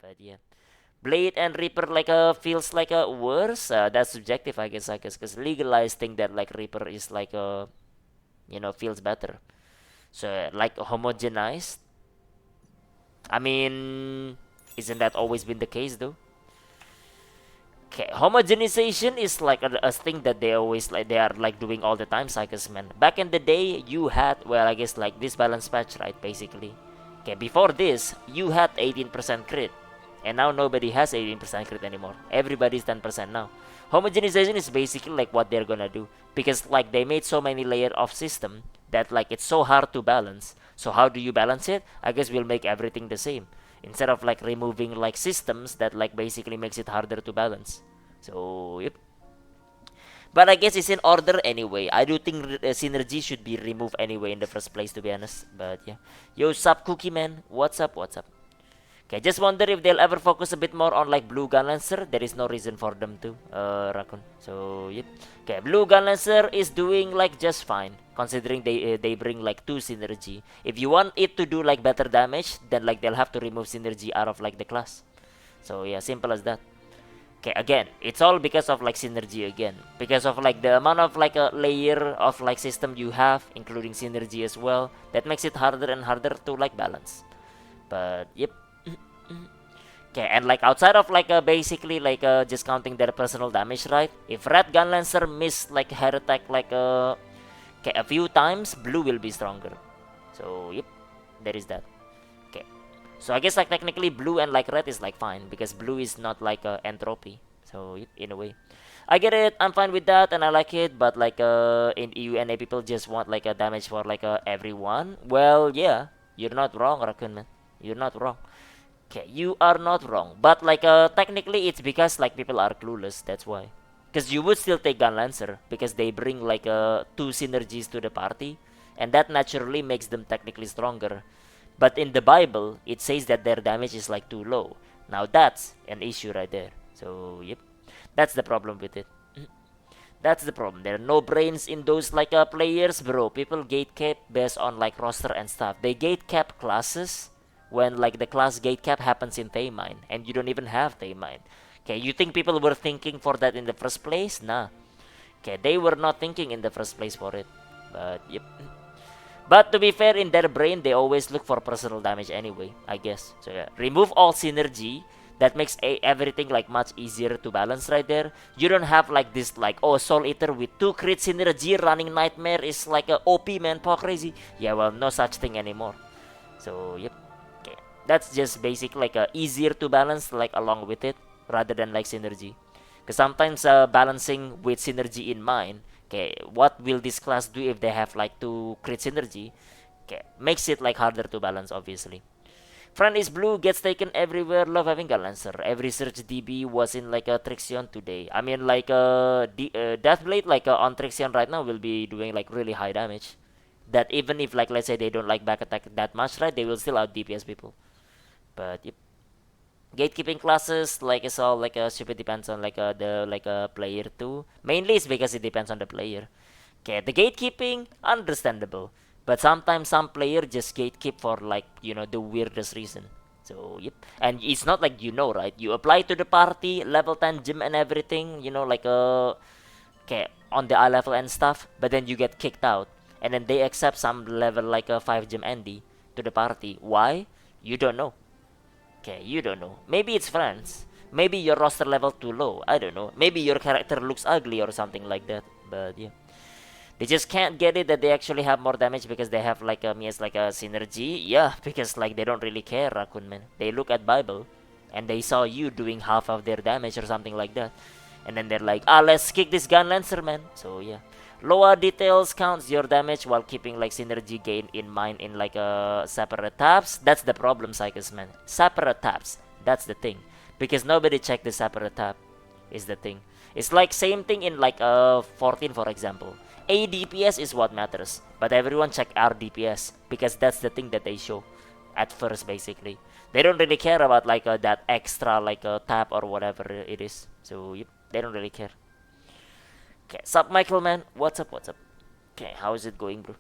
But yeah, Blade and Reaper feels like a worse. That's subjective, I guess, because legalized think that like Reaper is like a feels better. So like homogenized. I mean, isn't that always been the case though? Okay, homogenization is like a thing that they are like doing all the time, Cycles man. Back in the day, you had, well, I guess like this balance patch, right? Basically. Okay, before this, you had 18% crit, and now nobody has 18% crit anymore. Everybody's 10% now. Homogenization is basically like what they're gonna do because like they made so many layer of system that like it's so hard to balance. So how do you balance it? I guess we'll make everything the same instead of like removing like systems that like basically makes it harder to balance. So yep. But I guess it's in order anyway. I do think synergy should be removed anyway in the first place, to be honest. But yeah, yo, sup, Cookie Man? What's up? What's up? Okay, just wonder if they'll ever focus a bit more on like Blue Gunlancer. There is no reason for them to, Raccoon. So yep. Okay, Blue Gunlancer is doing like just fine, considering they bring like two synergy. If you want it to do like better damage, then like they'll have to remove synergy out of like the class. So yeah, simple as that. Okay, again, it's all because of like synergy again. Because of like the amount of like a layer of like system you have, including synergy as well, that makes it harder and harder to like balance. But yep. Okay, and like outside of like basically like just counting their personal damage, right? If Red Gunlancer miss like head attack like okay, a few times, blue will be stronger. So yep, there is that. Okay. So I guess like technically blue and like red is like fine because blue is not like entropy. So yep, in a way, I get it. I'm fine with that and I like it. But like in EUNA people just want like a damage for like everyone. Well, yeah, you're not wrong, Raccoon man. You're not wrong. Okay, you are not wrong. But like technically it's because like people are clueless. That's why. Because you would still take Gunlancer because they bring like two synergies to the party, and that naturally makes them technically stronger. But in the Bible, it says that their damage is like too low. Now that's an issue right there. So yep, that's the problem with it. That's the problem. There are no brains in those like players, bro. People gatekeep based on like roster and stuff. They gatekeep classes when like the class gatekeep happens in Taymine, and you don't even have Taymine. Okay, you think people were thinking for that in the first place? Nah. Okay, they were not thinking in the first place for it. But yep. But to be fair, in their brain, they always look for personal damage anyway, I guess. So yeah, remove all synergy. That makes everything like much easier to balance right there. You don't have like this like, oh, Soul Eater with 2 crit synergy running Nightmare is like a OP man, paw crazy. Yeah, well, no such thing anymore. So yep. Okay, that's just basic like easier to balance like along with it rather than like synergy. Because sometimes balancing with synergy in mind, okay, what will this class do if they have like 2 crit synergy? Okay, makes it like harder to balance obviously. Friend is blue, gets taken everywhere, love having Gunlancer. Every search DB was in like a Trixion today. I mean like Deathblade like on Trixion right now will be doing like really high damage. That even if like let's say they don't like back attack that much, right, they will still out DPS people. But yep. Gatekeeping classes like it's all like super depends on like the like a player too. Mainly it's because it depends on the player. Okay, the gatekeeping understandable, but sometimes some player just gatekeep for like the weirdest reason. So yep, and it's not like right? You apply to the party level 10 gym and everything, like okay on the eye level and stuff, but then you get kicked out, and then they accept some level like a 5 gym Andy to the party. Why? You don't know. Okay, you don't know. Maybe it's friends. Maybe your roster level too low. I don't know. Maybe your character looks ugly or something like that. But yeah. They just can't get it that they actually have more damage because they have like me as like a synergy. Yeah, because like they don't really care, Raccoon man. They look at Bible and they saw you doing half of their damage or something like that. And then they're like, let's kick this Gunlancer man. So yeah. Lower details counts your damage while keeping like synergy gain in mind in like separate tabs. That's the problem, Psychos man. Separate tabs. That's the thing. Because nobody checked the separate tab is the thing. It's like same thing in like 14 for example. A DPS is what matters, but everyone check R DPS because that's the thing that they show at first basically. They don't really care about like that extra like tab or whatever it is. So yep, they don't really care. Okay, sup Michael man? What's up? What's up? Okay, how is it going, bro?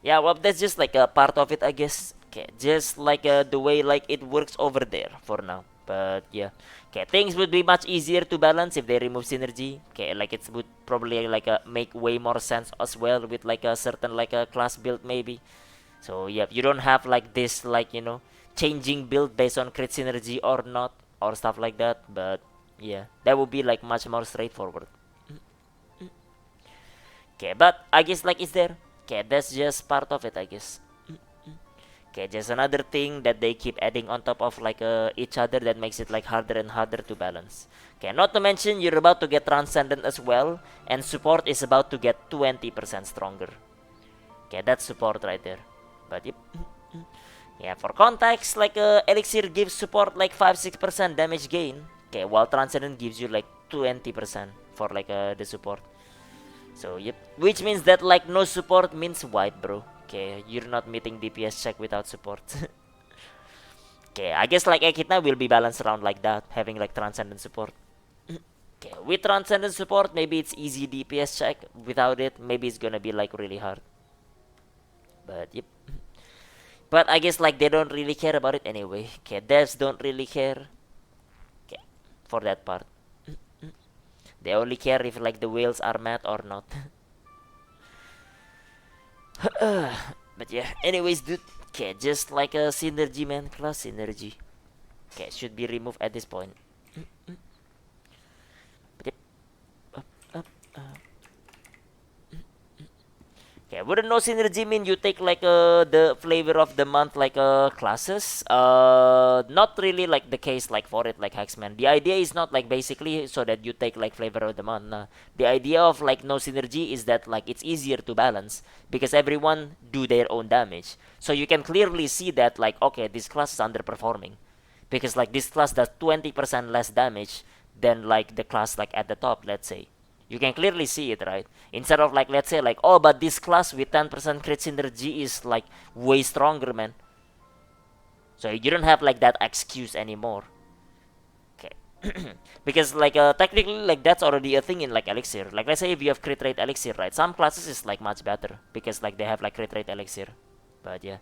Yeah, well, that's just like a part of it, I guess. Okay, just like the way like it works over there for now. But yeah, okay, things would be much easier to balance if they remove synergy. Okay, like it would probably like make way more sense as well with like a certain like a class build maybe. So yeah, you don't have like this like changing build based on crit synergy or not or stuff like that. But yeah, that would be like much more straightforward. Okay, but I guess like it's there. Okay, that's just part of it, I guess. Okay, just another thing that they keep adding on top of like each other that makes it like harder and harder to balance. Okay, not to mention you're about to get Transcendent as well, and support is about to get 20% stronger. Okay, that's support right there. But yep. Yeah, for context, like Elixir gives support like 5-6% damage gain. Okay, while Transcendent gives you like 20% for like the support. So yep, which means that like no support means wipe, bro. Okay, you're not meeting DPS check without support. Okay, I guess like Echidna will be balanced around like that, having like Transcendent support. Okay, with Transcendent support, maybe it's easy DPS check. Without it, maybe it's gonna be like really hard. But yep. But I guess like they don't really care about it anyway. Okay, devs don't really care. Okay, for that part. They only care if like the whales are mad or not. But yeah, anyways, dude. Okay, just like a synergy, man. Class synergy. Okay, should be removed at this point. But yep. Up, up, up. Okay, wouldn't no synergy mean you take like the flavor of the month like classes? Not really like the case like for it like Hexman. The idea is not like basically so that you take like flavor of the month. Nah. The idea of like no synergy is that like it's easier to balance because everyone do their own damage. So you can clearly see that like okay, this class is underperforming because like this class does 20% less damage than like the class like at the top, let's say. You can clearly see it, right? Instead of like, let's say like, oh, but this class with 10% crit synergy is like way stronger, man. So you don't have like that excuse anymore. Okay. Because like technically like that's already a thing in like Elixir. Like let's say if you have crit rate Elixir, right? Some classes is like much better because like they have like crit rate Elixir. But yeah.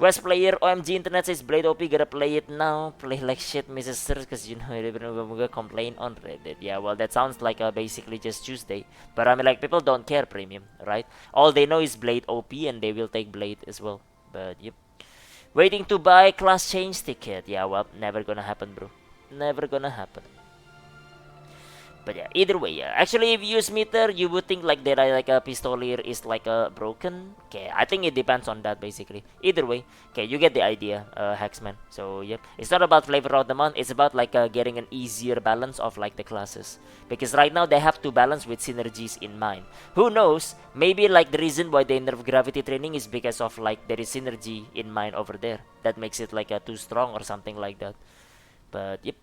West player OMG internet says Blade OP, gotta play it now. Play like shit, Mrs. Sir, because you know they're gonna complain on Reddit. Yeah, well that sounds like basically just Tuesday. But I mean like people don't care premium, right? All they know is Blade OP and they will take Blade as well. But yep. Waiting to buy class change ticket. Yeah, well, never gonna happen, bro. Never gonna happen. But yeah, either way, yeah. Actually, if you use meter, you would think like that like a pistolier is like broken. Okay, I think it depends on that basically. Either way, okay, you get the idea, Hexman. So yep, it's not about flavor of the month. It's about like getting an easier balance of like the classes. Because right now they have to balance with synergies in mind. Who knows? Maybe like the reason why they nerf gravity training is because of like there is synergy in mind over there. That makes it like too strong or something like that. But yep.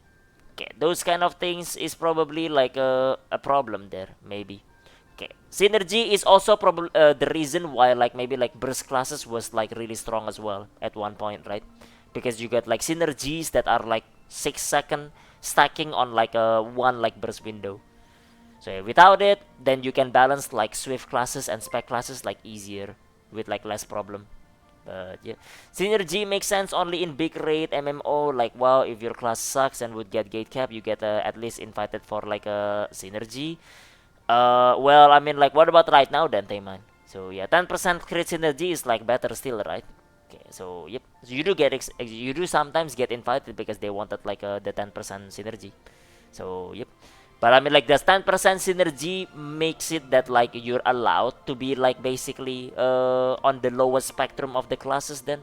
Okay, those kind of things is probably like a problem there, maybe. Okay, synergy is also probably the reason why like maybe like burst classes was like really strong as well at one point, right? Because you get like synergies that are like 6 second stacking on like a one like burst window. So yeah, without it, then you can balance like swift classes and spec classes like easier with like less problem. But yeah, synergy makes sense only in big raid MMO. Like wow, if your class sucks and would get gate cap, you get at least invited for like a synergy. Well, I mean like what about right now then, Tayman? So yeah, 10% crit synergy is like better still, right? Okay, so yep, so you do get you do sometimes get invited because they wanted like the 10% synergy. So yep. But I mean, like, the 10% synergy makes it that, like, you're allowed to be, like, basically, on the lowest spectrum of the classes then?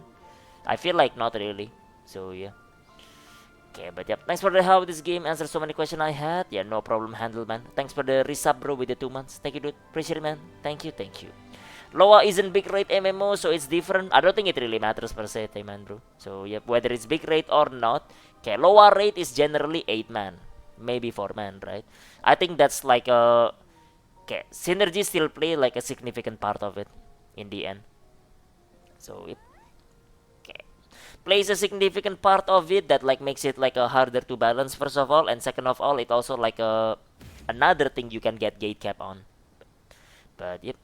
I feel like not really. So, yeah. Okay, but yep. Thanks for the help. This game answers so many questions I had. Yeah, no problem, handle, man. Thanks for the resub, bro, with the 2 months. Thank you, dude. Appreciate it, man. Thank you, thank you. Loa isn't big rate MMO, so it's different. I don't think it really matters per se, man, bro. So, yep, whether it's big rate or not. Okay, Loa rate is generally 8 man. Maybe 4 man, right? I think that's like a okay. Synergy still play like a significant part of it in the end. So it okay. Plays a significant part of it that like makes it like a harder to balance first of all, and second of all, it also like a another thing you can get gate cap on. But yep.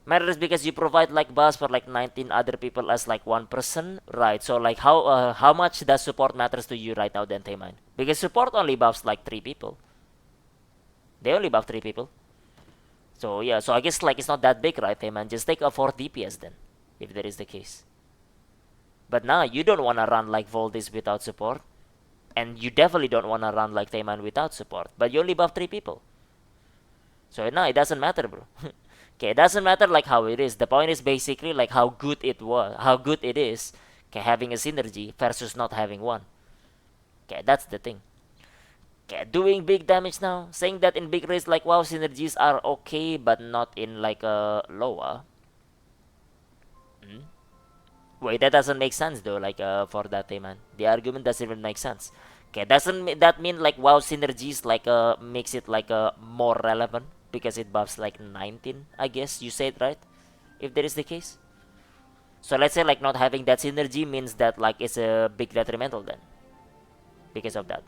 Matters because you provide like buffs for like 19 other people as like one person, right? So like how much does support matters to you right now then, Tayman? Because support only buffs like 3 people. They only buff 3 people. So yeah, so I guess like it's not that big, right, Tayman? Just take a 4 DPS then, if that is the case. But now you don't wanna run like Voltis without support, and you definitely don't wanna run like Tayman without support. But you only buff 3 people. So now it doesn't matter, bro. Okay, it doesn't matter like how it is. The point is basically like how good it was, how good it is. Okay, having a synergy versus not having one. Okay, that's the thing. Okay, doing big damage now, saying that in big race like wow synergies are okay, but not in like a lower. Hmm? Wait, that doesn't make sense though. Like for that man, the argument doesn't even make sense. Okay, doesn't that mean like wow synergies like makes it like more relevant because it buffs like 19? I guess you said right. If that is the case, so let's say like not having that synergy means that like it's a big detrimental then because of that.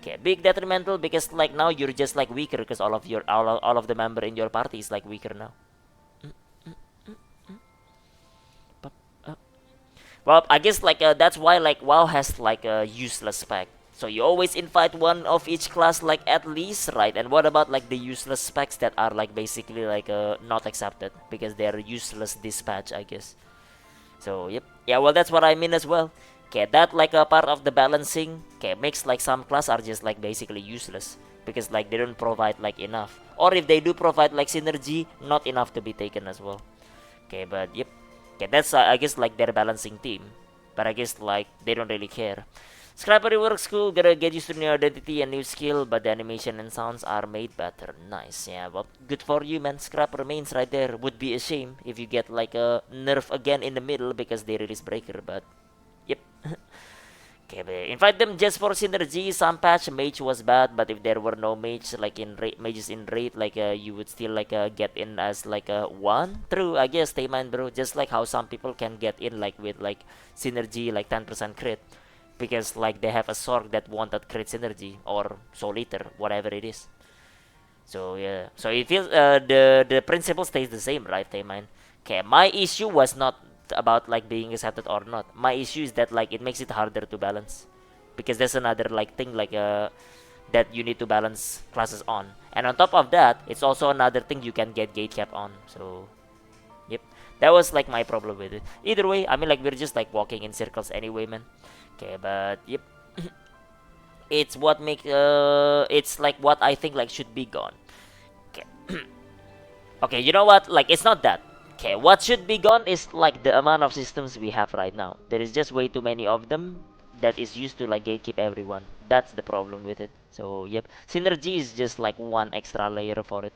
Okay, big detrimental because like now you're just like weaker because all of the member in your party is like weaker now. Well, I guess like that's why like WoW has like a useless spec. So you always invite one of each class like at least, right? And what about like the useless specs that are like basically like not accepted because they're useless dispatch, I guess. So yep, yeah. Well, that's what I mean as well. Okay, that like a part of the balancing. Okay, makes like some class are just like basically useless because like they don't provide like enough, or if they do provide like synergy, not enough to be taken as well. Okay, but yep. Okay, that's I guess like their balancing team, but I guess like they don't really care. Scrappery works cool, gotta get used to new identity and new skill, but the animation and sounds are made better. Nice, yeah, well, good for you, man. Scrap remains right there. Would be a shame if you get like a nerf again in the middle because they release breaker, but yep. Okay, but invite them just for synergy. Some patch mage was bad, but if there were no mage like in mages in raid, like you would still like get in as like a one. True, I guess they mind, bro. Just like how some people can get in like with like synergy, like 10% crit, because like they have a sword that wanted crit synergy or soul eater, whatever it is. So yeah, so it feels the principle stays the same, right, Tayman? Okay, my issue was not about like being accepted or not. My issue is that like it makes it harder to balance because there's another like thing like that you need to balance classes on, and on top of that, it's also another thing you can get gate cap on. So yep, that was like my problem with it. Either way, I mean like we're just like walking in circles anyway, man. Okay, but yep. It's what make it's like what I think like should be gone. Okay. Okay, you know what? Like it's not that. Okay, what should be gone is like the amount of systems we have right now. There is just way too many of them that is used to like gatekeep everyone. That's the problem with it. So yep, synergy is just like one extra layer for it.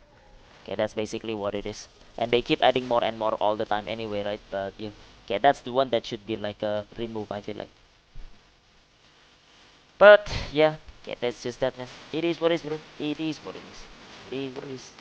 Okay, that's basically what it is. And they keep adding more and more all the time anyway, right? But yeah. Okay, that's the one that should be like removed, I feel like. But yeah, yeah, that's just that, man. It is what it is, bro. It is what it is. It is what it is.